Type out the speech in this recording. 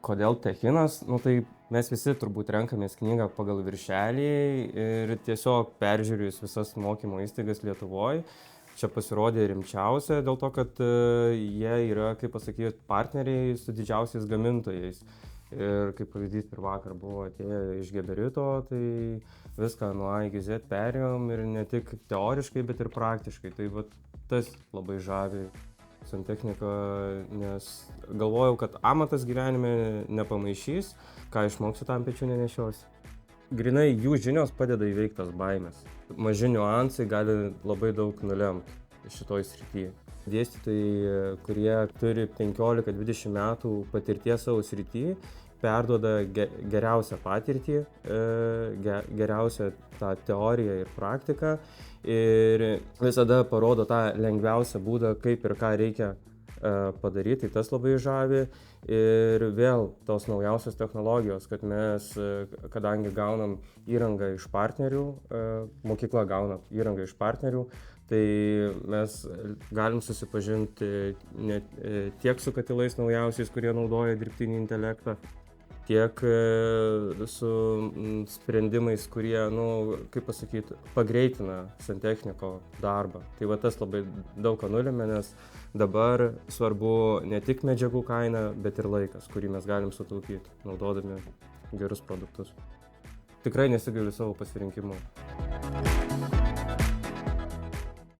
Kodėl Techinas? Nu tai mes visi turbūt renkamės knygą pagal viršelį ir tiesiog peržiūrėjus visas mokymo įstaigas Lietuvoj, čia pasirodė rimčiausia dėl to, kad jie yra, kaip pasakyti, partneriai su didžiausiais gamintojais. Ir kaip pavyzdys, per vakar buvo atėję iš Geberito, tai viską nuo A iki Z perėjom ir ne tik teoriškai, bet ir praktiškai. Tai vat, tas labai žavi santechnika, nes galvojau, kad amatas gyvenime nepamaišys, ką išmoksiu tam pečių nenešios. Grinai jų žinios padeda įveikti tas baimės. Maži niuansai gali labai daug nulemti šitoj srityje. Dėstytojai, kurie turi 15-20 metų patirties savo srityje, perduoda geriausią patirtį, geriausią tą teoriją ir praktiką ir visada parodo tą lengviausią būdą, kaip ir ką reikia padaryti, tai tas labai žavi. Ir vėl tos naujausios technologijos, kad mes, kadangi gaunam įrangą iš partnerių, mokykla gauna įrangą iš partnerių, tai mes galim susipažinti ne tiek su katilais naujausiais, kurie naudoja dirbtinį intelektą, tiek su sprendimais, kurie, kaip pasakyti, pagreitina santechniko darbą. Tai va tas labai daug ką nulėmė, nes dabar svarbu ne tik medžiagų kaina, bet ir laikas, kurį mes galim sutaupyti, naudodami gerus produktus. Tikrai nesigailiu savo pasirinkimų.